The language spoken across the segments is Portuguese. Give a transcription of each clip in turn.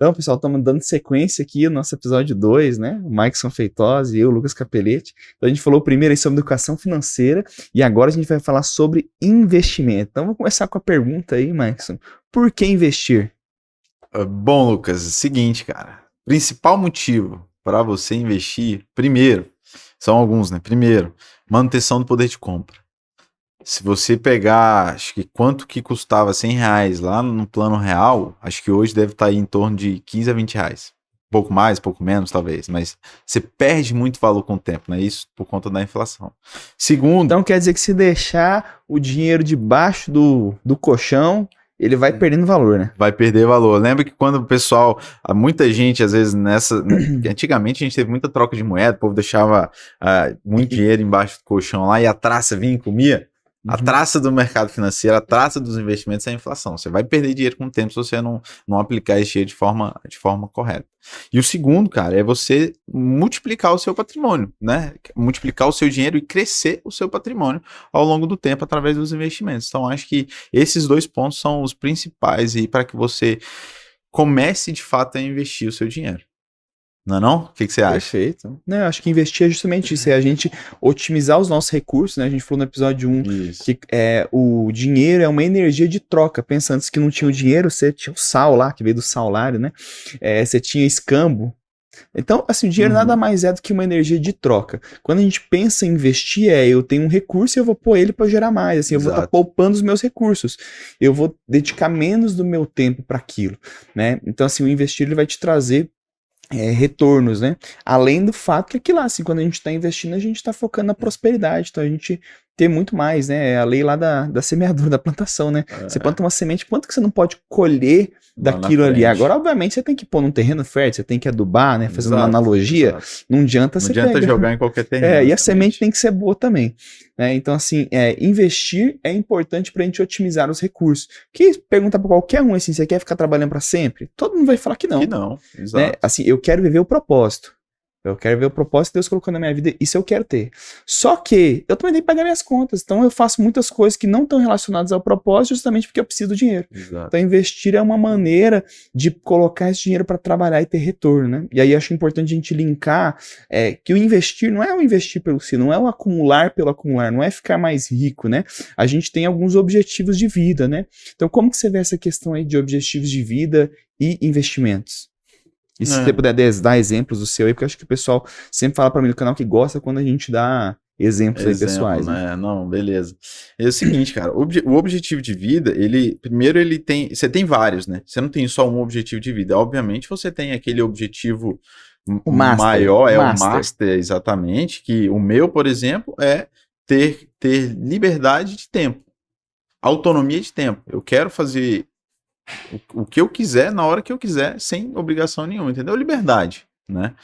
Então, pessoal, estamos dando sequência aqui no nosso episódio 2, né? O Maicson Feitosa e eu, Lucas Capelletti. Então, a gente falou primeiro aí sobre educação financeira e agora a gente vai falar sobre investimento. Então, vamos começar com a pergunta aí, Maicson. Por que investir? Bom, Lucas, seguinte, cara. Principal motivo para você investir, primeiro, são alguns, né? Primeiro, manutenção do poder de compra. Se você pegar, acho que quanto que custava R$100 lá no plano real, acho que hoje deve estar aí em torno de 15 a 20 reais. Pouco mais, pouco menos, talvez. Mas você perde muito valor com o tempo, né? Isso por conta da inflação. Segundo... Então quer dizer que se deixar o dinheiro debaixo do colchão, ele vai perdendo valor, né? Vai perder valor. Lembra que quando o pessoal, muita gente, às vezes, antigamente a gente teve muita troca de moeda, o povo deixava muito dinheiro embaixo do colchão lá e a traça vinha e comia. A traça do mercado financeiro, a traça dos investimentos é a inflação. Você vai perder dinheiro com o tempo se você não aplicar esse dinheiro de forma correta. E o segundo, cara, é você multiplicar o seu patrimônio, né? Multiplicar o seu dinheiro e crescer o seu patrimônio ao longo do tempo através dos investimentos. Então, acho que esses dois pontos são os principais aí para que você comece de fato a investir o seu dinheiro. Não é não? O que você acha? Perfeito. Não, eu acho que investir é justamente isso, é a gente otimizar os nossos recursos, né? A gente falou no episódio 1 que o dinheiro é uma energia de troca. Pensa, antes que não tinha o dinheiro, você tinha o sal lá, que veio do salário, né? Você tinha escambo. Então, assim, o dinheiro nada mais é do que uma energia de troca. Quando a gente pensa em investir, eu tenho um recurso e eu vou pôr ele para gerar mais. Assim, eu vou estar poupando os meus recursos. Eu vou dedicar menos do meu tempo para aquilo, né? Então, assim, o investir ele vai te trazer retornos, né? Além do fato que aquilo lá, assim, quando a gente está investindo, a gente está focando na prosperidade, então a gente ter muito mais, né? É a lei lá da semeadura, da plantação, né? Você planta uma semente, quanto que você não pode colher daquilo ali? Agora, obviamente, você tem que pôr num terreno fértil, você tem que adubar, né? Fazendo uma analogia, não adianta você jogar em qualquer terreno. E a semente tem que ser boa também, né? Então, assim, investir é importante para a gente otimizar os recursos. Que pergunta para qualquer um, assim, você quer ficar trabalhando para sempre? Todo mundo vai falar que não. Que não, exato. Né? Assim, eu quero viver o propósito. Eu quero ver o propósito que Deus colocou na minha vida, isso eu quero ter. Só que eu também tenho que pagar minhas contas, então eu faço muitas coisas que não estão relacionadas ao propósito justamente porque eu preciso do dinheiro. Exato. Então investir é uma maneira de colocar esse dinheiro para trabalhar e ter retorno, né? E aí acho importante a gente linkar que o investir não é o investir pelo si, não é o acumular pelo acumular, não é ficar mais rico, né? A gente tem alguns objetivos de vida, né? Então como que você vê essa questão aí de objetivos de vida e investimentos? E se você puder dar exemplos do seu aí, porque eu acho que o pessoal sempre fala para mim no canal que gosta quando a gente dá exemplos aí pessoais. Né? Não, beleza. É o seguinte, cara, o objetivo de vida, você tem vários, né? Você não tem só um objetivo de vida. Obviamente você tem aquele objetivo maior, o master, exatamente, que o meu, por exemplo, é ter liberdade de tempo, autonomia de tempo. Eu quero fazer o que eu quiser, na hora que eu quiser, sem obrigação nenhuma, entendeu? Liberdade, né?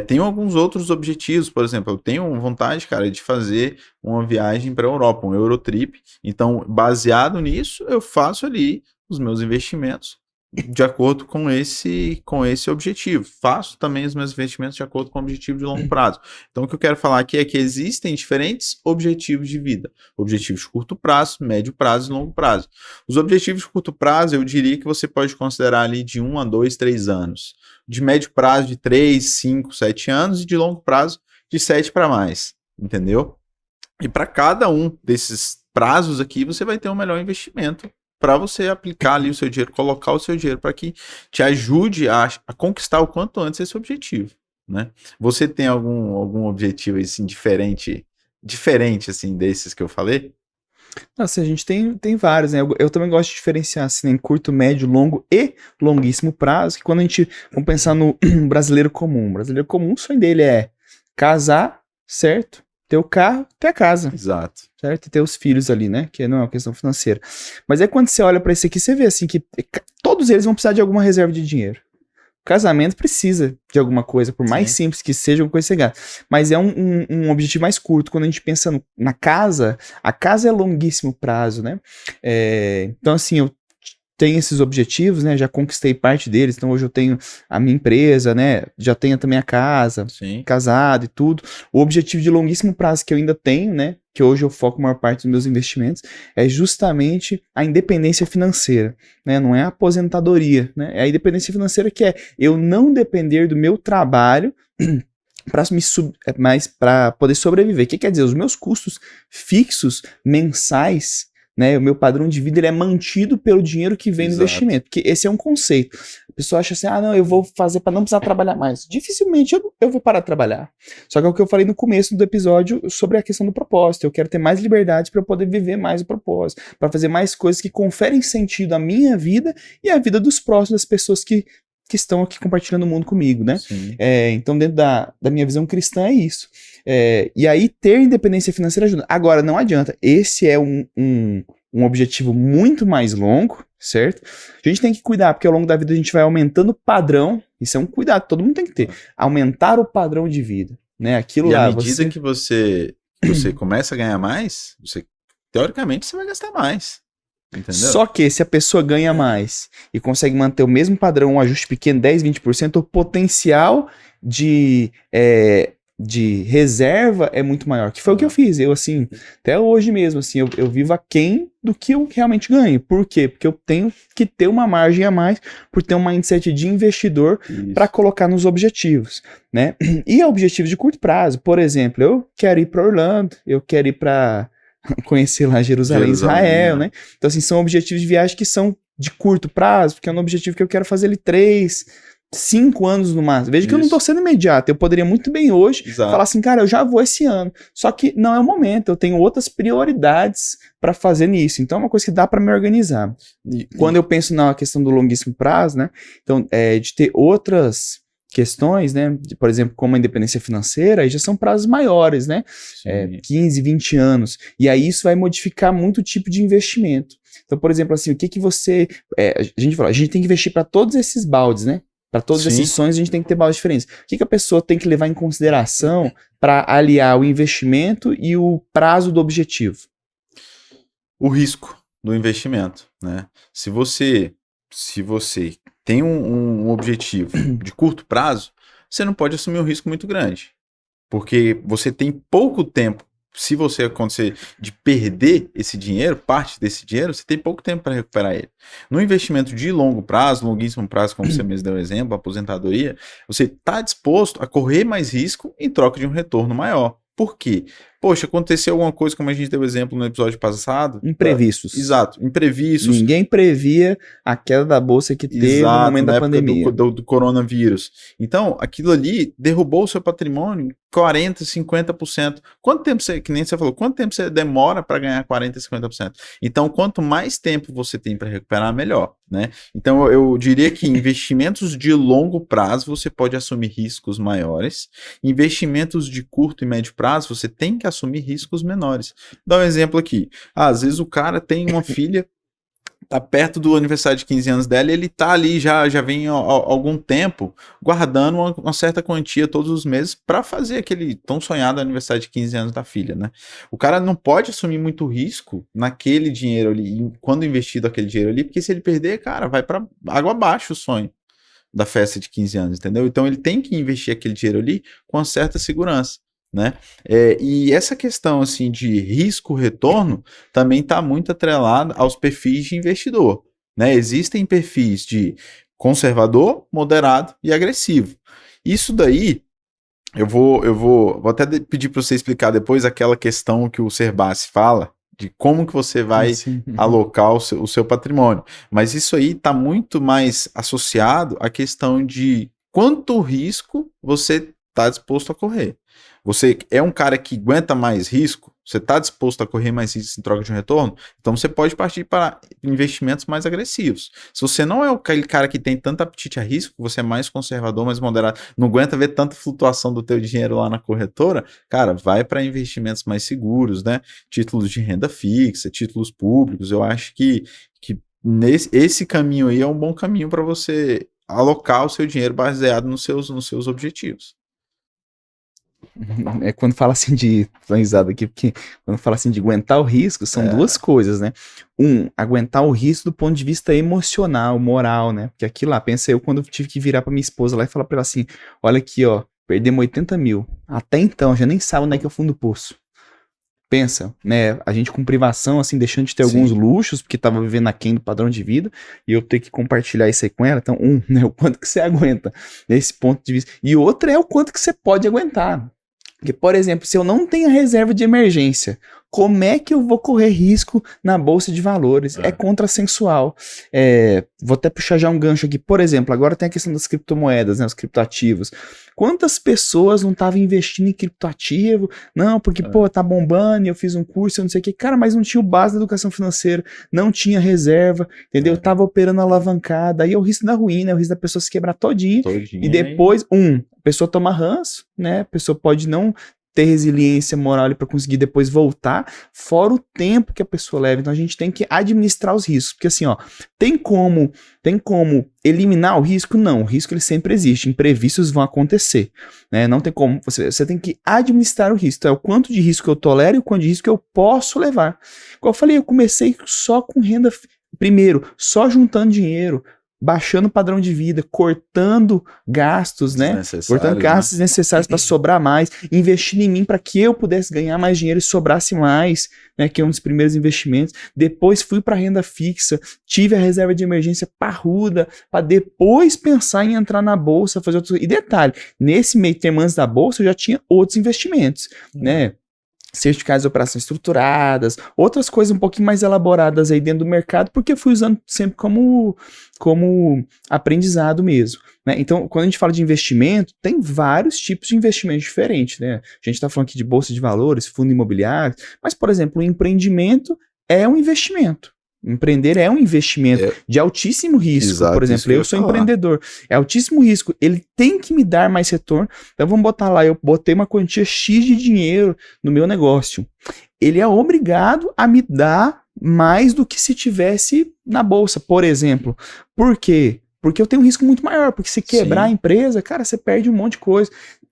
Tenho alguns outros objetivos, por exemplo, eu tenho vontade, cara, de fazer uma viagem para a Europa, um Eurotrip, então, baseado nisso, eu faço ali os meus investimentos de acordo com esse objetivo. Faço também os meus investimentos de acordo com o objetivo de longo prazo. Então, o que eu quero falar aqui é que existem diferentes objetivos de vida. Objetivos de curto prazo, médio prazo e longo prazo. Os objetivos de curto prazo, eu diria que você pode considerar ali de 1 a 2, 3 anos. De médio prazo, de 3, 5, 7 anos. E de longo prazo, de 7 para mais. Entendeu? E para cada um desses prazos aqui, você vai ter um melhor investimento para você aplicar ali o seu dinheiro, colocar o seu dinheiro para que te ajude a conquistar o quanto antes esse objetivo, né? Você tem algum objetivo assim, diferente assim, desses que eu falei? Nossa, a gente tem vários, né? Eu também gosto de diferenciar assim, em curto, médio, longo e longuíssimo prazo, que quando a gente vamos pensar no brasileiro comum. O brasileiro comum, o sonho dele é casar, certo? Ter o carro, ter a casa. Exato. Certo? E ter os filhos ali, né? Que não é uma questão financeira. Mas aí quando você olha pra esse aqui, você vê assim que todos eles vão precisar de alguma reserva de dinheiro. O casamento precisa de alguma coisa, por mais simples que seja, uma coisa que você gasta. Mas é um objetivo mais curto. Quando a gente pensa na casa, a casa é longuíssimo prazo, né? Então assim, eu tenho esses objetivos, né? Já conquistei parte deles, então hoje eu tenho a minha empresa, né? Já tenho também a casa, Sim. casado e tudo. O objetivo de longuíssimo prazo que eu ainda tenho, né? Que hoje eu foco a maior parte dos meus investimentos, é justamente a independência financeira, né? Não é a aposentadoria, né? É a independência financeira que é eu não depender do meu trabalho para poder sobreviver. O que quer dizer? Os meus custos fixos mensais, né, o meu padrão de vida ele é mantido pelo dinheiro que vem do investimento, porque esse é um conceito. A pessoa acha assim, não, eu vou fazer para não precisar trabalhar mais. Dificilmente eu vou parar de trabalhar. Só que é o que eu falei no começo do episódio sobre a questão do propósito. Eu quero ter mais liberdade para eu poder viver mais o propósito, para fazer mais coisas que conferem sentido à minha vida e à vida dos próximos, das pessoas que estão aqui compartilhando o mundo comigo, né? Então, dentro da minha visão cristã é isso. E aí, ter independência financeira ajuda. Agora, não adianta. Esse é um objetivo muito mais longo, certo? A gente tem que cuidar, porque ao longo da vida a gente vai aumentando o padrão. Isso é um cuidado que todo mundo tem que ter. Aumentar o padrão de vida, né? Aquilo e lá, à medida que você começa a ganhar mais, teoricamente, você vai gastar mais. Entendeu? Só que se a pessoa ganha mais e consegue manter o mesmo padrão, um ajuste pequeno, 10, 20%, o potencial de reserva é muito maior. Que foi o que eu fiz. Eu, assim, até hoje mesmo, assim, eu vivo aquém do que eu realmente ganho. Por quê? Porque eu tenho que ter uma margem a mais por ter um mindset de investidor para colocar nos objetivos, né? E objetivos de curto prazo. Por exemplo, eu quero ir para Orlando, eu quero ir para conhecer lá Jerusalém, Israel, né? Então, assim, são objetivos de viagem que são de curto prazo, porque é um objetivo que eu quero fazer ele 3, 5 anos no máximo. Veja que eu não tô sendo imediato, eu poderia muito bem hoje falar assim, cara, eu já vou esse ano. Só que não é o momento, eu tenho outras prioridades para fazer nisso. Então, é uma coisa que dá para me organizar. Quando eu penso na questão do longuíssimo prazo, né? Então, de ter outras questões, né, por exemplo, como a independência financeira, aí já são prazos maiores, né, 15, 20 anos, e aí isso vai modificar muito o tipo de investimento. Então, por exemplo, assim, o que você, a gente fala, a gente tem que investir para todos esses baldes, né, para todos esses sonhos a gente tem que ter baldes diferentes. O que a pessoa tem que levar em consideração para aliar o investimento e o prazo do objetivo? O risco do investimento, né, se você tem um objetivo de curto prazo, você não pode assumir um risco muito grande. Porque você tem pouco tempo. Se você acontecer de perder esse dinheiro, parte desse dinheiro, você tem pouco tempo para recuperar ele. No investimento de longo prazo, longuíssimo prazo, como você mesmo deu o exemplo, aposentadoria, você está disposto a correr mais risco em troca de um retorno maior. Por quê? Poxa, aconteceu alguma coisa, como a gente deu exemplo no episódio passado. Imprevistos. Exato, imprevistos. Ninguém previa a queda da bolsa que teve no momento da pandemia. Do coronavírus. Então, aquilo ali derrubou o seu patrimônio 40%, 50%. Quanto tempo que nem você falou, quanto tempo você demora para ganhar 40%, 50%? Então, quanto mais tempo você tem para recuperar, melhor, né? Então, eu diria que investimentos de longo prazo, você pode assumir riscos maiores. Investimentos de curto e médio prazo, você tem que assumir riscos menores. Vou dar um exemplo aqui. Às vezes o cara tem uma filha, tá perto do aniversário de 15 anos dela, e ele tá ali já vem há algum tempo guardando uma certa quantia todos os meses para fazer aquele tão sonhado aniversário de 15 anos da filha, né? O cara não pode assumir muito risco naquele dinheiro ali, quando investido aquele dinheiro ali, porque se ele perder, cara, vai para água abaixo o sonho da festa de 15 anos, entendeu? Então ele tem que investir aquele dinheiro ali com uma certa segurança, né? E essa questão assim de risco-retorno também está muito atrelada aos perfis de investidor, né? Existem perfis de conservador, moderado e agressivo. Isso daí eu vou até pedir para você explicar depois aquela questão que o Serbassi fala de como que você vai alocar o seu patrimônio. Mas isso aí está muito mais associado à questão de quanto risco você está disposto a correr. Você é um cara que aguenta mais risco? Você está disposto a correr mais risco em troca de um retorno? Então você pode partir para investimentos mais agressivos. Se você não é aquele cara que tem tanto apetite a risco, você é mais conservador, mais moderado, não aguenta ver tanta flutuação do teu dinheiro lá na corretora, cara, vai para investimentos mais seguros, né? Títulos de renda fixa, títulos públicos. Eu acho que esse caminho aí é um bom caminho para você alocar o seu dinheiro baseado nos seus objetivos. É quando fala assim tô risado aqui, porque quando fala assim de aguentar o risco, são duas coisas, né? Aguentar o risco do ponto de vista emocional, moral, né? Porque aqui lá, pensa eu quando eu tive que virar pra minha esposa lá e falar pra ela assim, olha aqui, ó, perdemos 80 mil. Até então, já nem sabe onde é que é o fundo do poço. Pensa, né? A gente com privação, assim, deixando de ter alguns luxos, porque tava vivendo aquém do padrão de vida, e eu ter que compartilhar isso aí com ela. Então, né? O quanto que você aguenta nesse ponto de vista. E outra é o quanto que você pode aguentar. Porque, por exemplo, se eu não tenho a reserva de emergência, como é que eu vou correr risco na bolsa de valores? É contrassensual. Vou até puxar já um gancho aqui. Por exemplo, agora tem a questão das criptomoedas, né, os criptoativos. Quantas pessoas não estavam investindo em criptoativo? Não, porque, tá bombando, eu fiz um curso, eu não sei o que. Cara, mas não tinha o base da educação financeira, não tinha reserva, entendeu? Tava operando alavancada. Aí é o risco da ruína, é o risco da pessoa se quebrar todinho. E depois, a pessoa toma ranço, né? A pessoa pode não ter resiliência moral para conseguir depois voltar, fora o tempo que a pessoa leva. Então a gente tem que administrar os riscos, porque assim, ó, tem como eliminar o risco? Não, o risco ele sempre existe, imprevistos vão acontecer, né? Não tem como, você tem que administrar o risco, então, é o quanto de risco eu tolero e o quanto de risco eu posso levar. Como eu falei, eu comecei só com renda, primeiro, só juntando dinheiro, baixando o padrão de vida, cortando gastos, né? Cortando gastos necessários para sobrar mais, investindo em mim para que eu pudesse ganhar mais dinheiro e sobrasse mais, né? Que é um dos primeiros investimentos. Depois fui para renda fixa, tive a reserva de emergência parruda, para depois pensar em entrar na bolsa, fazer outros. E detalhe, nesse meio termo antes da bolsa eu já tinha outros investimentos, né? Certificados de operações estruturadas, outras coisas um pouquinho mais elaboradas aí dentro do mercado, porque eu fui usando sempre como aprendizado mesmo, né? Então, quando a gente fala de investimento, tem vários tipos de investimentos diferentes, né? A gente está falando aqui de bolsa de valores, fundo imobiliário, mas, por exemplo, o empreendimento é um investimento. Empreender é um investimento de altíssimo risco. Exato, por exemplo, eu sou empreendedor. É altíssimo risco. Ele tem que me dar mais retorno. Então vamos botar lá, eu botei uma quantia X de dinheiro no meu negócio. Ele é obrigado a me dar mais do que se tivesse na bolsa, por exemplo. Por quê? Porque eu tenho um risco muito maior. Porque se quebrar a empresa, cara, você perde um monte de coisa.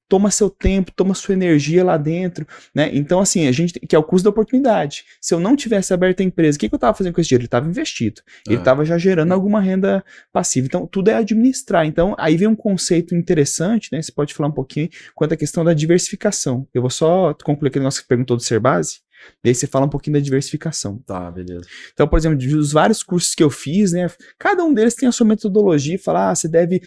Toma seu tempo, toma sua energia lá dentro, né? Então, assim, a gente, que é o custo da oportunidade. Se eu não tivesse aberto a empresa, o que eu estava fazendo com esse dinheiro? Ele estava investido. Ele estava já gerando alguma renda passiva. Então, tudo é administrar. Então, aí vem um conceito interessante, né? Você pode falar um pouquinho quanto à questão da diversificação. Eu vou só concluir aquele negócio que você perguntou do Ser Base. E aí você fala um pouquinho da diversificação. Tá, beleza. Então, por exemplo, dos vários cursos que eu fiz, né, cada um deles tem a sua metodologia, fala, você deve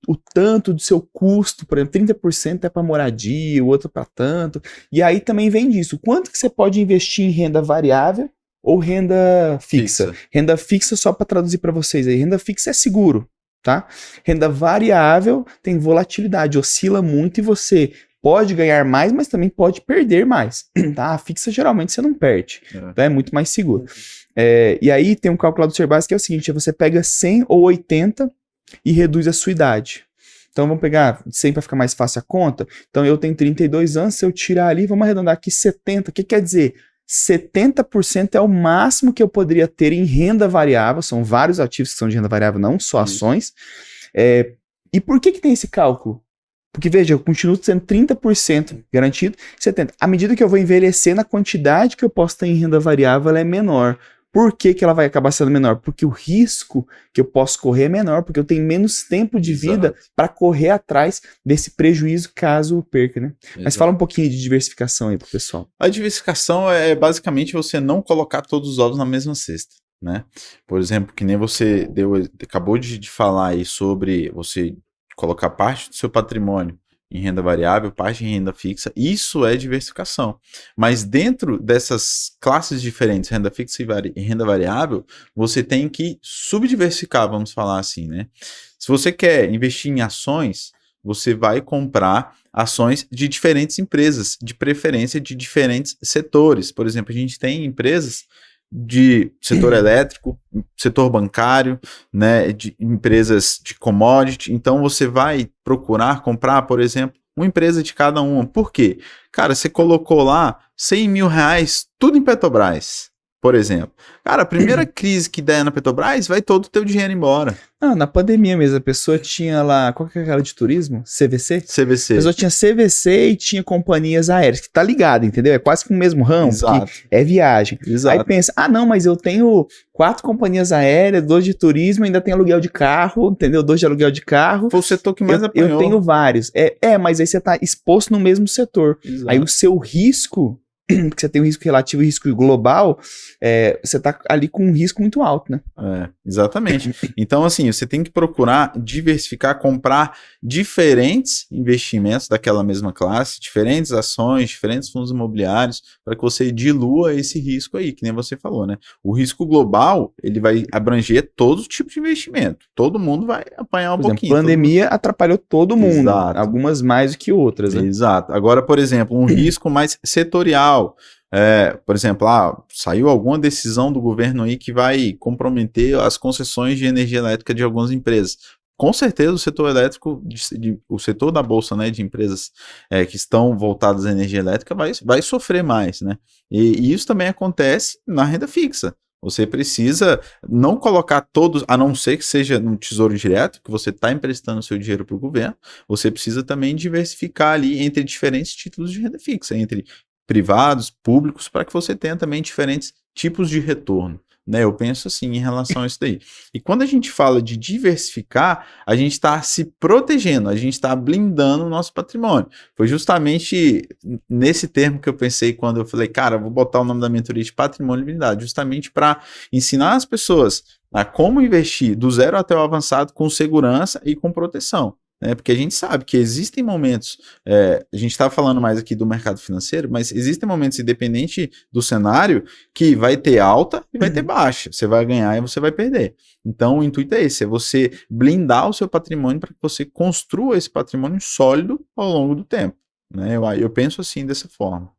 o tanto do seu custo, por exemplo, 30% é para moradia, o outro para tanto. E aí também vem disso, quanto que você pode investir em renda variável ou renda fixa? Renda fixa, só para traduzir para vocês aí, renda fixa é seguro, tá? Renda variável tem volatilidade, oscila muito e você pode ganhar mais, mas também pode perder mais, tá? A fixa geralmente você não perde, então é muito mais seguro. E aí tem um cálculo do Ser Base que é o seguinte, você pega 100 ou 80 e reduz a sua idade. Então vamos pegar 100 para ficar mais fácil a conta. Então eu tenho 32 anos, se eu tirar ali, vamos arredondar aqui 70, o que quer dizer? 70% é o máximo que eu poderia ter em renda variável, são vários ativos que são de renda variável, não só ações. E por que tem esse cálculo? Porque, veja, eu continuo sendo 30% garantido, 70%. À medida que eu vou envelhecendo, a quantidade que eu posso ter em renda variável ela é menor. Por que ela vai acabar sendo menor? Porque o risco que eu posso correr é menor, porque eu tenho menos tempo de vida para correr atrás desse prejuízo caso perca, né? Mas fala um pouquinho de diversificação aí pro pessoal. A diversificação é basicamente você não colocar todos os ovos na mesma cesta, né? Por exemplo, que nem você acabou de falar aí sobre você colocar parte do seu patrimônio em renda variável, parte em renda fixa, isso é diversificação. Mas dentro dessas classes diferentes, renda fixa e renda variável, você tem que subdiversificar, vamos falar assim, né? Se você quer investir em ações, você vai comprar ações de diferentes empresas, de preferência de diferentes setores. Por exemplo, a gente tem empresas de setor elétrico, setor bancário, né, de empresas de commodity. Então você vai procurar comprar, por exemplo, uma empresa de cada uma. Por quê? Cara, você colocou lá 100 mil reais, tudo em Petrobras. por exemplo. Cara, a primeira crise que der na Petrobras, vai todo o teu dinheiro embora. Não, na pandemia mesmo, a pessoa tinha lá, qual que é aquela de turismo? CVC? CVC. A pessoa tinha CVC e tinha companhias aéreas, que tá ligado, entendeu? É quase que o mesmo ramo, Exato. Que é viagem. Exato. Aí pensa, não, mas eu tenho 4 companhias aéreas, 2 de turismo, ainda tem aluguel de carro, entendeu? 2 de aluguel de carro. Foi o setor que mais apanhou. Eu tenho vários. Mas aí você tá exposto no mesmo setor. Exato. Aí o seu risco, porque você tem um risco relativo e risco global, você tá ali com um risco muito alto, né? Exatamente. Então, assim, você tem que procurar diversificar, comprar diferentes investimentos daquela mesma classe, diferentes ações, diferentes fundos imobiliários, para que você dilua esse risco aí, que nem você falou, né? O risco global, ele vai abranger todo tipo de investimento. Todo mundo vai apanhar um pouquinho. A pandemia atrapalhou todo mundo. Exato. Algumas mais do que outras, né? Exato. Agora, por exemplo, um risco mais setorial. Por exemplo, saiu alguma decisão do governo aí que vai comprometer as concessões de energia elétrica de algumas empresas. Com certeza o setor elétrico, o setor da bolsa, né, de empresas que estão voltadas à energia elétrica vai sofrer mais, né? E isso também acontece na renda fixa. Você precisa não colocar todos, a não ser que seja no tesouro direto, que você está emprestando seu dinheiro para o governo, você precisa também diversificar ali entre diferentes títulos de renda fixa, entre privados, públicos, para que você tenha também diferentes tipos de retorno. Né? Eu penso assim em relação a isso daí. E quando a gente fala de diversificar, a gente está se protegendo, a gente está blindando o nosso patrimônio. Foi justamente nesse termo que eu pensei quando eu falei, cara, vou botar o nome da mentoria de patrimônio blindado, justamente para ensinar as pessoas a como investir do zero até o avançado com segurança e com proteção. Porque a gente sabe que existem momentos, a gente está falando mais aqui do mercado financeiro, mas existem momentos, independente do cenário, que vai ter alta e vai ter baixa. Você vai ganhar e você vai perder. Então o intuito é esse, é você blindar o seu patrimônio para que você construa esse patrimônio sólido ao longo do tempo. Né? Eu penso assim, dessa forma.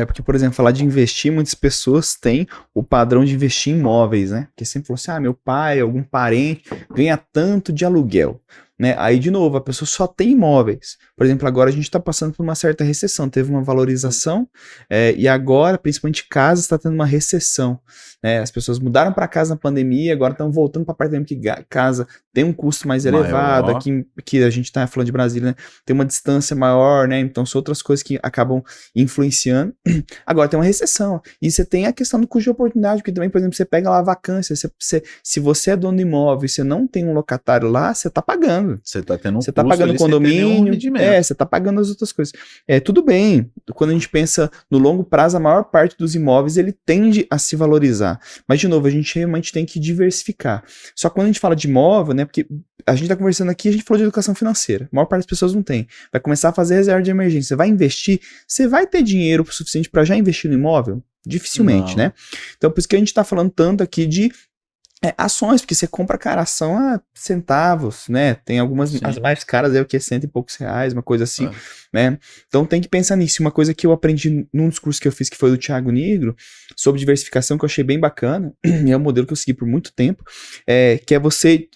Porque, por exemplo, falar de investir, muitas pessoas têm o padrão de investir em imóveis, né? Porque sempre falou assim, meu pai, algum parente ganha tanto de aluguel. Né? Aí, de novo, a pessoa só tem imóveis. Por exemplo, agora a gente está passando por uma certa recessão, teve uma valorização e agora, principalmente casa, está tendo uma recessão. Né? As pessoas mudaram para casa na pandemia, agora estão voltando para apartamento, que casa tem um custo mais elevado, aqui que a gente está falando de Brasília, né? Tem uma distância maior, né? Então são outras coisas que acabam influenciando. Agora tem uma recessão, e você tem a questão do custo de oportunidade, porque também, por exemplo, você pega lá a vacância, se você é dono do imóvel e você não tem um locatário lá, você está pagando. Você está tendo você está pagando condomínio, você está pagando as outras coisas. Tudo bem, quando a gente pensa no longo prazo, a maior parte dos imóveis ele tende a se valorizar. Mas, de novo, a gente realmente tem que diversificar. Só que quando a gente fala de imóvel, né, porque a gente está conversando aqui, a gente falou de educação financeira. A maior parte das pessoas não tem. Vai começar a fazer reserva de emergência. Você vai investir, você vai ter dinheiro suficiente para já investir no imóvel? Dificilmente, né? Então, por isso que a gente está falando tanto aqui de ações, porque você compra, cara, ação a centavos, né? Tem algumas, as mais caras é o que? R$100 e poucos reais, uma coisa assim, né? Então tem que pensar nisso. Uma coisa que eu aprendi num discurso que eu fiz, que foi do Thiago Nigro, sobre diversificação, que eu achei bem bacana, e é um modelo que eu segui por muito tempo, que é você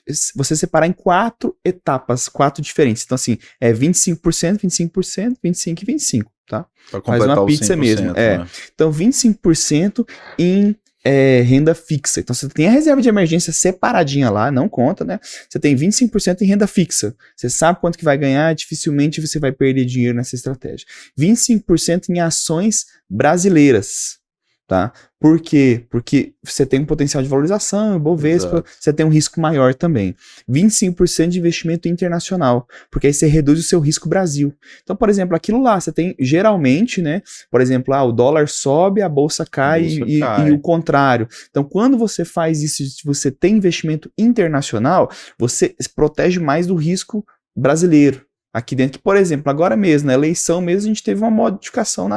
separar em 4 etapas, 4 diferentes. Então assim, 25%, 25%, 25% e 25%, tá? Faz uma pizza mesmo. Né? Então 25% em renda fixa. Então você tem a reserva de emergência separadinha lá, não conta, né? Você tem 25% em renda fixa. Você sabe quanto que vai ganhar, dificilmente você vai perder dinheiro nessa estratégia. 25% em ações brasileiras, tá? Por quê? Porque você tem um potencial de valorização, Bovespa, você tem um risco maior também. 25% de investimento internacional, porque aí você reduz o seu risco Brasil. Então, por exemplo, aquilo lá, você tem geralmente, né? Por exemplo, o dólar sobe, a bolsa cai e o contrário. Então, quando você faz isso, se você tem investimento internacional, você protege mais do risco brasileiro. Aqui dentro, que, por exemplo, agora mesmo, na eleição mesmo, a gente teve uma modificação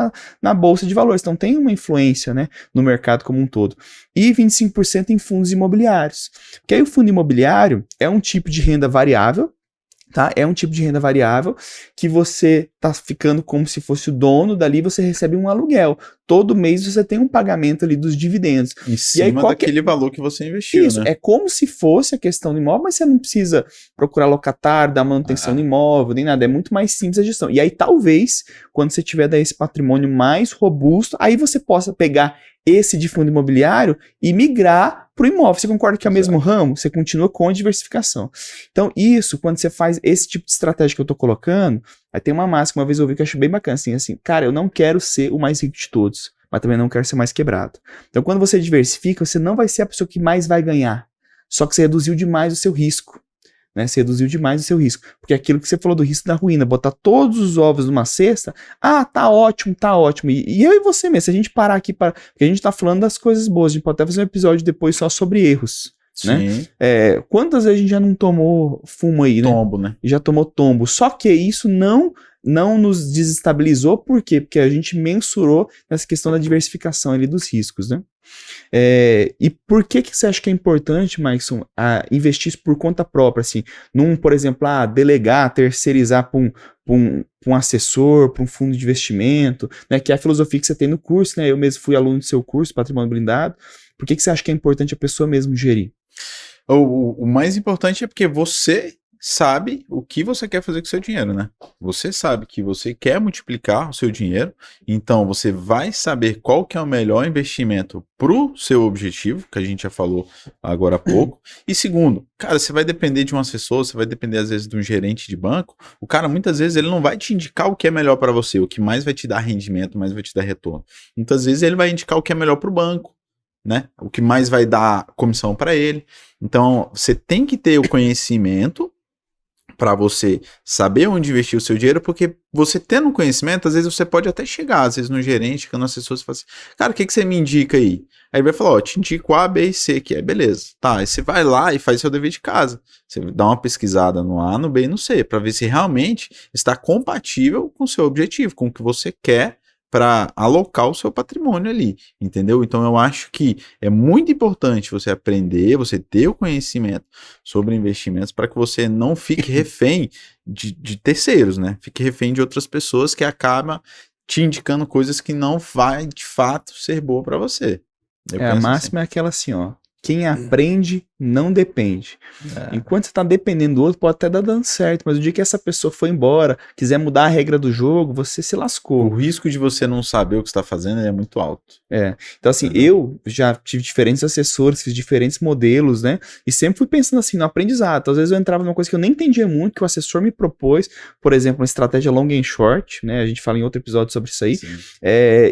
na Bolsa de Valores. Então tem uma influência, né, no mercado como um todo. E 25% em fundos imobiliários. Porque aí o fundo imobiliário é um tipo de renda variável, tá? É um tipo de renda variável que você tá ficando como se fosse o dono dali, você recebe um aluguel. Todo mês você tem um pagamento ali dos dividendos. Em cima daquele valor que você investiu, isso, né? É como se fosse a questão do imóvel, mas você não precisa procurar locatário, dar manutenção do imóvel, nem nada. É muito mais simples a gestão. E aí talvez, quando você tiver daí esse patrimônio mais robusto, aí você possa pegar esse de fundo imobiliário e migrar para o imóvel. Você concorda que é o mesmo ramo? Você continua com a diversificação. Então, isso, quando você faz esse tipo de estratégia que eu estou colocando, aí tem uma máxima, uma vez eu ouvi que eu acho bem bacana, assim, cara, eu não quero ser o mais rico de todos, mas também não quero ser mais quebrado. Então, quando você diversifica, você não vai ser a pessoa que mais vai ganhar, só que você reduziu demais o seu risco. Né, você reduziu demais o seu risco. Porque aquilo que você falou do risco da ruína, botar todos os ovos numa cesta, tá ótimo. E eu e você mesmo, se a gente parar aqui, porque a gente tá falando das coisas boas, a gente pode até fazer um episódio depois só sobre erros. Sim. Né? Quantas vezes a gente já não tomou fumo aí, né? Tombo, né? Já tomou tombo. Só que isso não nos desestabilizou, por quê? Porque a gente mensurou nessa questão da diversificação ali dos riscos, né? E por que você acha que é importante, Maikson, investir isso por conta própria, assim, por exemplo, delegar, terceirizar para um assessor, para um fundo de investimento, né, que é a filosofia que você tem no curso, né, eu mesmo fui aluno do seu curso, Patrimônio Blindado. Por que você acha que é importante a pessoa mesmo gerir? O mais importante é porque você sabe o que você quer fazer com o seu dinheiro, né? Você sabe que você quer multiplicar o seu dinheiro, então você vai saber qual que é o melhor investimento pro seu objetivo, que a gente já falou agora há pouco. E segundo, cara, você vai depender de um assessor, você vai depender às vezes de um gerente de banco. O cara, muitas vezes, ele não vai te indicar o que é melhor para você, o que mais vai te dar rendimento, mais vai te dar retorno. Muitas vezes ele vai indicar o que é melhor pro banco, né? O que mais vai dar comissão para ele. Então, você tem que ter o conhecimento para você saber onde investir o seu dinheiro, porque você tendo conhecimento, às vezes você pode até chegar, às vezes no gerente, que no assessor, você fala assim, cara, o que você me indica aí? Aí ele vai falar, te indico A, B e C, que é beleza. Tá, aí você vai lá e faz seu dever de casa. Você dá uma pesquisada no A, no B e no C, para ver se realmente está compatível com o seu objetivo, com o que você quer, para alocar o seu patrimônio ali, entendeu? Então eu acho que é muito importante você aprender, você ter o conhecimento sobre investimentos para que você não fique refém de terceiros, né? Fique refém de outras pessoas que acabam te indicando coisas que não vai de fato ser boa para você. A máxima é aquela assim, ó. Quem aprende não depende. Enquanto você está dependendo do outro, pode até dar dando certo, mas o dia que essa pessoa for embora, quiser mudar a regra do jogo, você se lascou. O risco de você não saber o que está fazendo é muito alto. Então assim, eu já tive diferentes assessores, fiz diferentes modelos, né? E sempre fui pensando assim, no aprendizado. Então, às vezes eu entrava numa coisa que eu nem entendia muito, que o assessor me propôs, por exemplo, uma estratégia long and short, né? A gente fala em outro episódio sobre isso aí.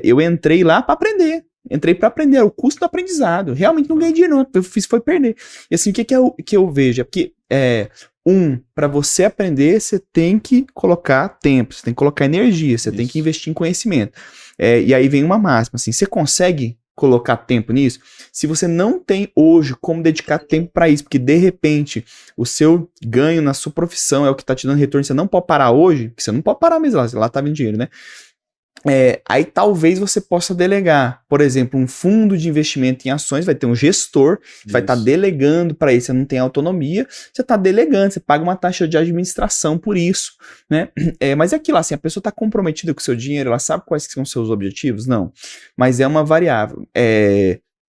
Eu entrei lá para aprender. Entrei para aprender, era o custo do aprendizado. Realmente não ganhei dinheiro, não. Eu fiz foi perder. E assim, o que eu vejo? É porque, para você aprender, você tem que colocar tempo, você tem que colocar energia, você tem que investir em conhecimento. E aí vem uma máxima, assim, você consegue colocar tempo nisso? Se você não tem hoje como dedicar tempo para isso, porque de repente o seu ganho na sua profissão é o que está te dando retorno, você não pode parar hoje, porque você não pode parar mesmo lá tá vindo dinheiro, né? Aí talvez você possa delegar, por exemplo, um fundo de investimento em ações, vai ter um gestor que vai estar delegando para isso, você não tem autonomia, você está delegando, você paga uma taxa de administração por isso, né? Mas é aquilo assim, a pessoa está comprometida com o seu dinheiro, ela sabe quais são os seus objetivos? Não, mas é uma variável.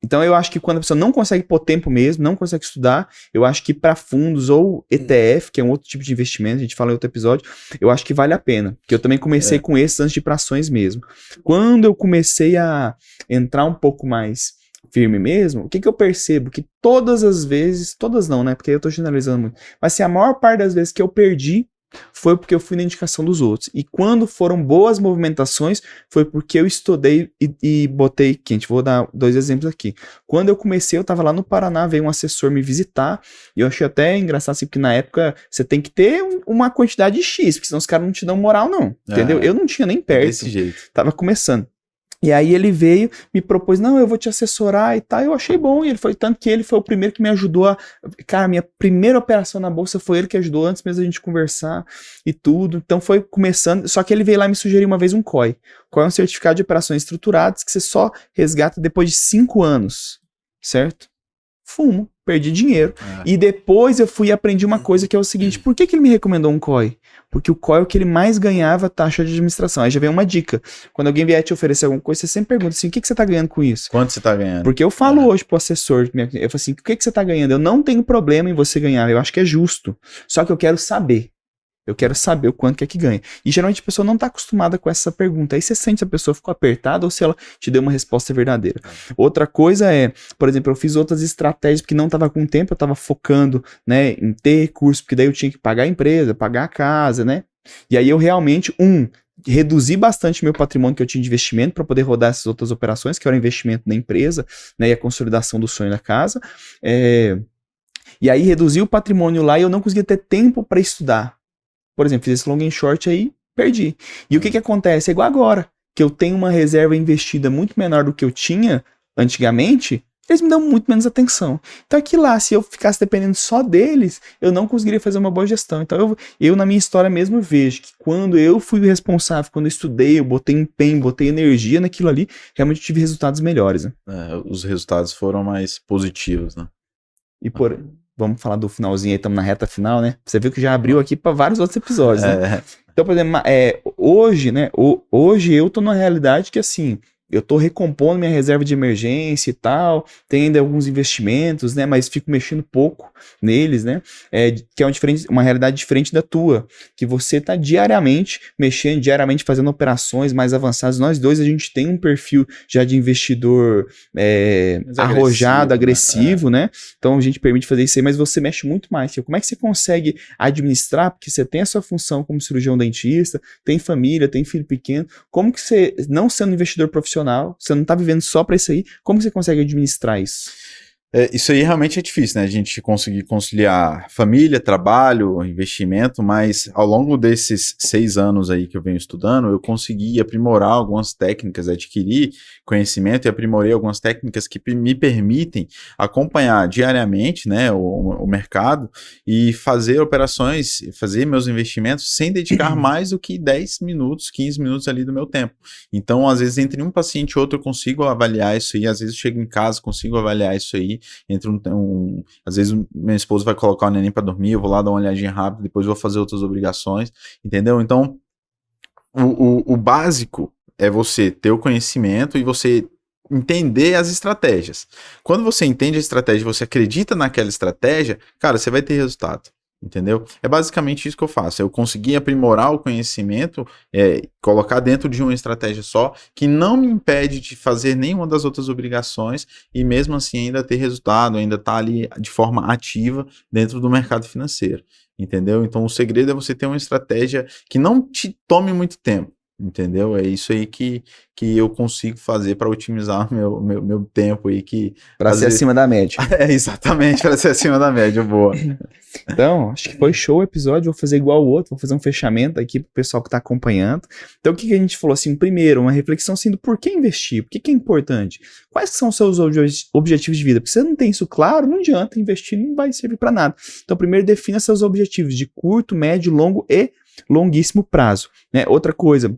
Então eu acho que quando a pessoa não consegue pôr tempo mesmo, não consegue estudar, eu acho que para fundos ou ETF, que é um outro tipo de investimento, a gente fala em outro episódio, eu acho que vale a pena. Porque eu também comecei com esses antes de ir para ações mesmo. Quando eu comecei a entrar um pouco mais firme mesmo, o que eu percebo? Que todas as vezes, todas não, né? Porque eu tô generalizando muito, mas assim, a maior parte das vezes que eu perdi foi porque eu fui na indicação dos outros. E quando foram boas movimentações, foi porque eu estudei e botei quente. Vou dar 2 exemplos aqui. Quando eu comecei, eu tava lá no Paraná, veio um assessor me visitar, e eu achei até engraçado assim, porque na época você tem que ter uma quantidade X, porque senão os caras não te dão moral não, entendeu? Eu não tinha nem perto. Desse jeito. Tava começando. E aí ele veio, me propôs, não, eu vou te assessorar e tal, eu achei bom, e ele foi, tanto que ele foi o primeiro que me ajudou cara, minha primeira operação na bolsa foi ele que ajudou, antes mesmo da gente conversar e tudo, então foi começando, só que ele veio lá e me sugeriu uma vez um COI. COI é um certificado de operações estruturadas que você só resgata depois de 5 anos, certo? Fumo, perdi dinheiro. E depois eu fui e aprendi uma coisa que é o seguinte, por que ele me recomendou um COI? Porque o COI é o que ele mais ganhava taxa de administração. Aí já vem uma dica. Quando alguém vier te oferecer alguma coisa, você sempre pergunta assim, o que você tá ganhando com isso? Quanto você tá ganhando? Porque eu falo hoje pro assessor, eu falo assim, o que você tá ganhando? Eu não tenho problema em você ganhar, eu acho que é justo. Só que eu quero saber. Eu quero saber o quanto que ganha. E geralmente a pessoa não está acostumada com essa pergunta. Aí você sente se a pessoa ficou apertada ou se ela te deu uma resposta verdadeira. Outra coisa é, por exemplo, eu fiz outras estratégias porque não estava com tempo, eu estava focando, né, em ter recurso, porque daí eu tinha que pagar a empresa, pagar a casa, né? E aí eu realmente, reduzi bastante meu patrimônio que eu tinha de investimento para poder rodar essas outras operações, que era o investimento na empresa, né, e a consolidação do sonho da casa. E aí reduzi o patrimônio lá e eu não conseguia ter tempo para estudar. Por exemplo, fiz esse long and short aí, perdi. E o que acontece? É igual agora, que eu tenho uma reserva investida muito menor do que eu tinha antigamente, eles me dão muito menos atenção. Então aqui lá, se eu ficasse dependendo só deles, eu não conseguiria fazer uma boa gestão. Então eu na minha história mesmo vejo que quando eu fui o responsável, quando eu estudei, eu botei empenho, botei energia naquilo ali, realmente tive resultados melhores. Né? Os resultados foram mais positivos, né? E vamos falar do finalzinho aí, estamos na reta final, né? Você viu que já abriu aqui para vários outros episódios, né? Então, por exemplo, hoje, né? Hoje eu tô numa realidade que, assim, eu tô recompondo minha reserva de emergência e tal, tem ainda alguns investimentos, né? Mas fico mexendo pouco neles, né? Que é uma realidade diferente da tua, que você tá diariamente mexendo, diariamente fazendo operações mais avançadas. Nós dois, a gente tem um perfil já de investidor arrojado, agressivo, né? Então a gente permite fazer isso aí, mas você mexe muito mais. Como é que você consegue administrar? Porque você tem a sua função como cirurgião dentista, tem família, tem filho pequeno. Como que você, não sendo um investidor profissional, você não está vivendo só para isso aí, como que você consegue administrar isso? Isso aí realmente é difícil, né? A gente conseguir conciliar família, trabalho, investimento, mas ao longo desses 6 anos aí que eu venho estudando, eu consegui aprimorar algumas técnicas, adquirir conhecimento e aprimorei algumas técnicas que me permitem acompanhar diariamente, né, o mercado e fazer operações, fazer meus investimentos sem dedicar mais do que 10 minutos, 15 minutos ali do meu tempo. Então, às vezes, entre um paciente e outro, eu consigo avaliar isso aí, às vezes eu chego em casa, consigo avaliar isso aí, entre às vezes minha esposa vai colocar o neném para dormir, eu vou lá dar uma olhadinha rápida, depois vou fazer outras obrigações, entendeu? Então, o básico é você ter o conhecimento e você entender as estratégias. Quando você entende a estratégia, você acredita naquela estratégia, cara, você vai ter resultado. Entendeu? É basicamente isso que eu faço. Eu consegui aprimorar o conhecimento, colocar dentro de uma estratégia só, que não me impede de fazer nenhuma das outras obrigações e mesmo assim ainda ter resultado, ainda estar ali de forma ativa dentro do mercado financeiro. Entendeu? Então o segredo é você ter uma estratégia que não te tome muito tempo. Entendeu? É isso aí que eu consigo fazer para otimizar meu tempo aí. Para ser acima da média. Exatamente, para ser acima da média, boa. Então, acho que foi show o episódio, vou fazer igual o outro, vou fazer um fechamento aqui pro pessoal que tá acompanhando. Então, o que a gente falou assim? Primeiro, uma reflexão assim do por que investir, por que é importante, quais são os seus objetivos de vida, porque se você não tem isso claro, não adianta investir, não vai servir para nada. Então, primeiro, defina seus objetivos de curto, médio, longo e longuíssimo prazo, né? Outra coisa,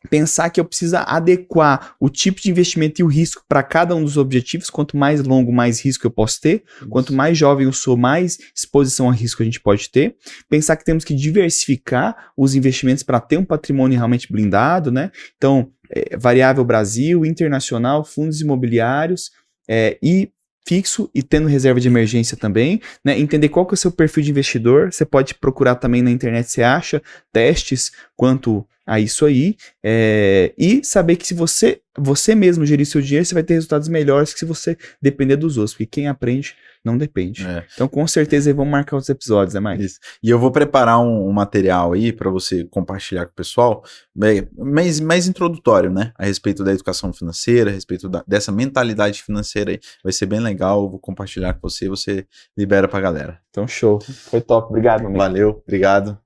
pensar que eu preciso adequar o tipo de investimento e o risco para cada um dos objetivos. Quanto mais longo, mais risco eu posso ter. Quanto mais jovem eu sou, mais exposição a risco a gente pode ter. Pensar que temos que diversificar os investimentos para ter um patrimônio realmente blindado, né? Então, variável Brasil, internacional, fundos imobiliários e fixo e tendo reserva de emergência também, né? Entender qual que é o seu perfil de investidor. Você pode procurar também na internet, você acha testes quanto a isso aí, e saber que se você mesmo gerir seu dinheiro, você vai ter resultados melhores que se você depender dos outros, porque quem aprende não depende. Então, com certeza, vamos marcar os episódios, né, Mike? Isso. E eu vou preparar um material aí para você compartilhar com o pessoal, mais introdutório, né, a respeito da educação financeira, a respeito dessa mentalidade financeira aí. Vai ser bem legal, eu vou compartilhar com você libera pra galera. Então, show. Foi top. Obrigado, amigo. Valeu, obrigado.